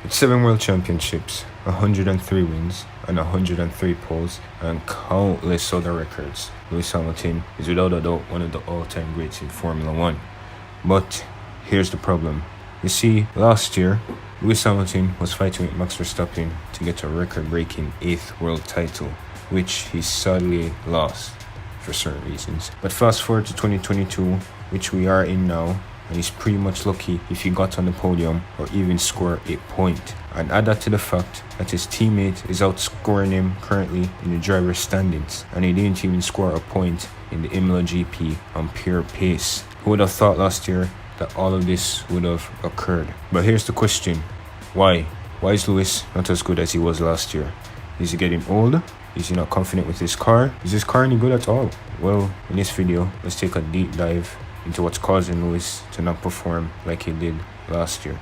With 7 world championships, 103 wins, and 103 poles, and countless other records, Lewis Hamilton is without a doubt one of the all-time greats in Formula 1. But here's the problem. You see, last year, Lewis Hamilton was fighting with Max Verstappen to get a record-breaking 8th world title, which he sadly lost for certain reasons. But fast forward to 2022, which we are in now, and he's pretty much lucky if he got on the podium or even score a point. And add that to the fact that his teammate is outscoring him currently in the driver's standings, and he didn't even score a point in the Imola GP on pure pace. Who would have thought last year that all of this would have occurred? But here's the question. Why? Why is Lewis not as good as he was last year? Is he getting old? Is he not confident with his car? Is his car any good at all? Well, in this video, let's take a deep dive into what's causing Lewis to not perform like he did last year.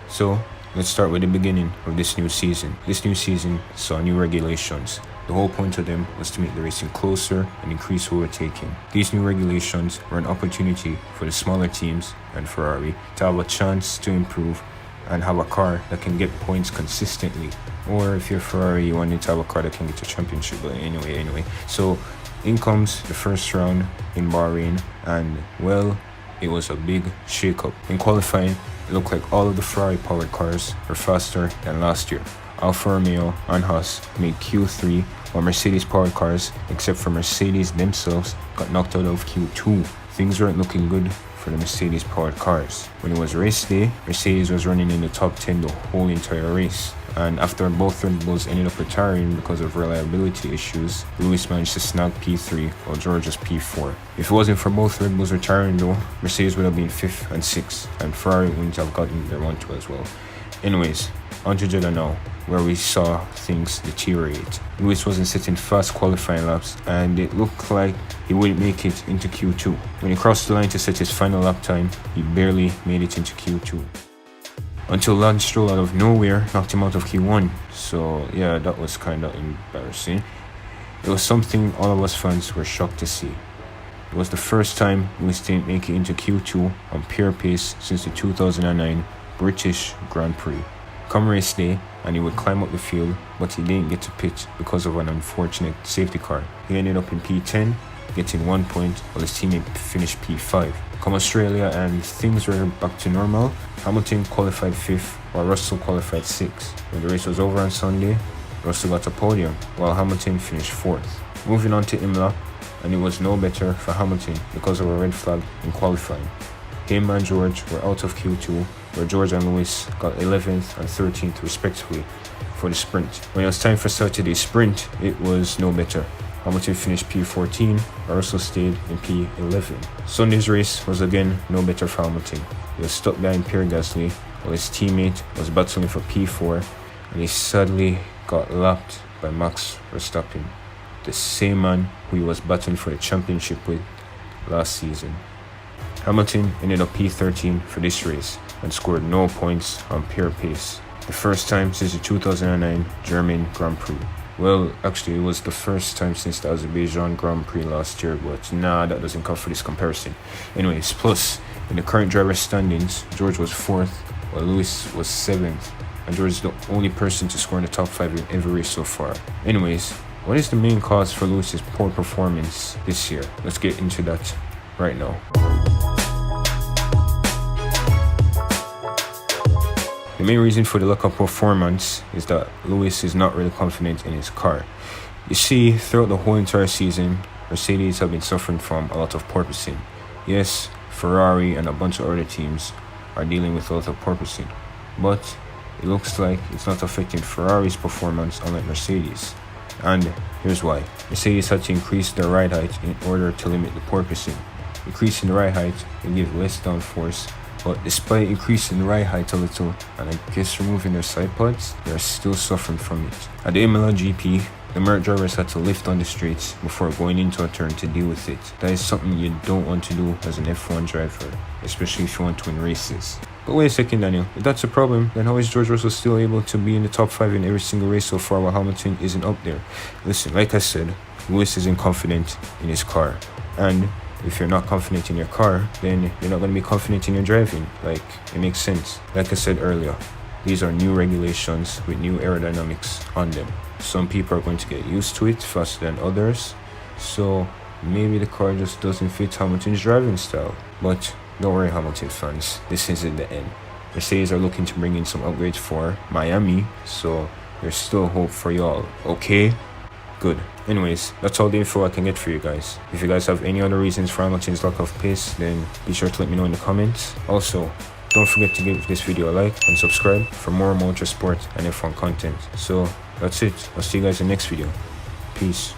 So, let's start with the beginning of this new season. This new season saw new regulations. The whole point of them was to make the racing closer and increase overtaking. These new regulations were an opportunity for the smaller teams and Ferrari to have a chance to improve and have a car that can get points consistently. Or if you're Ferrari, you wanted to have a car that can get a championship. But anyway. So in comes the first round in Bahrain, and well, it was a big shake-up. In qualifying, it looked like all of the Ferrari-powered cars were faster than last year. Alfa Romeo and Haas made Q3, while Mercedes-powered cars, except for Mercedes themselves, got knocked out of Q2. Things weren't looking good for the Mercedes-powered cars. When it was race day, Mercedes was running in the top 10 the whole entire race. And after both Red Bulls ended up retiring because of reliability issues, Lewis managed to snag P3 while George was P4. If it wasn't for both Red Bulls retiring though, Mercedes would have been 5th and 6th, and Ferrari wouldn't have gotten their 1-2 as well. Anyways, on to Jeddah now, where we saw things deteriorate. Lewis wasn't setting fast qualifying laps, and it looked like he wouldn't make it into Q2. When he crossed the line to set his final lap time, he barely made it into Q2. Until Lance Stroll out of nowhere knocked him out of Q1. So yeah, that was kinda embarrassing. It was something all of us fans were shocked to see. It was the first time Lewis didn't make it into Q2 on pure pace since the 2009 British Grand Prix. Come race day, and he would climb up the field, but he didn't get to pit because of an unfortunate safety car. He ended up in P10, getting 1 point, while his teammate finished P5. Come Australia, and things were back to normal. Hamilton qualified 5th, while Russell qualified 6th. When the race was over on Sunday, Russell got a podium, while Hamilton finished 4th. Moving on to Imola, and it was no better for Hamilton because of a red flag in qualifying. Him and George were out of Q2, where George and Lewis got 11th and 13th respectively for the sprint. When it was time for Saturday's sprint, it was no better. Hamilton finished P14, while Russell stayed in P11. Sunday's race was again no better for Hamilton. He was stuck behind Pierre Gasly, while his teammate was battling for P4, and he sadly got lapped by Max Verstappen, the same man who he was battling for the championship with last season. Hamilton ended up P13 for this race and scored no points on pure pace. The first time since the 2009 German Grand Prix. Well, actually, it was the first time since the Azerbaijan Grand Prix last year, but nah, that doesn't count for this comparison. Anyways, plus, in the current driver standings, George was 4th, while Lewis was 7th, and George is the only person to score in the top 5 in every race so far. Anyways, what is the main cause for Lewis's poor performance this year? Let's get into that right now. The main reason for the lack of performance is that Lewis is not really confident in his car. You see, throughout the whole entire season, Mercedes have been suffering from a lot of porpoising. Yes, Ferrari and a bunch of other teams are dealing with a lot of porpoising, but it looks like it's not affecting Ferrari's performance unlike Mercedes. And here's why. Mercedes had to increase their ride height in order to limit the porpoising. Increasing the ride height will give less downforce, but despite increasing the ride height a little and I guess removing their side pods, they are still suffering from it. At the Imola GP, the Merc drivers had to lift on the straights before going into a turn to deal with it. That is something you don't want to do as an F1 driver, especially if you want to win races. But wait a second, Daniel, if that's a problem, then how is George Russell still able to be in the top 5 in every single race so far while Hamilton isn't up there? Listen, like I said, Lewis isn't confident in his car, and if you're not confident in your car, then you're not going to be confident in your driving. Like, it makes sense. Like I said earlier, these are new regulations with new aerodynamics on them. Some people are going to get used to it faster than others, so maybe the car just doesn't fit Hamilton's driving style. But don't worry, Hamilton fans, this isn't the end. Mercedes are looking to bring in some upgrades for Miami, so there's still hope for y'all, okay? Good. Anyways, that's all the info I can get for you guys. If you guys have any other reasons for Hamilton's lack of pace, then be sure to let me know in the comments. Also, don't forget to give this video a like and subscribe for more motorsport and F1 content. So that's it. I'll see you guys in the next video. Peace.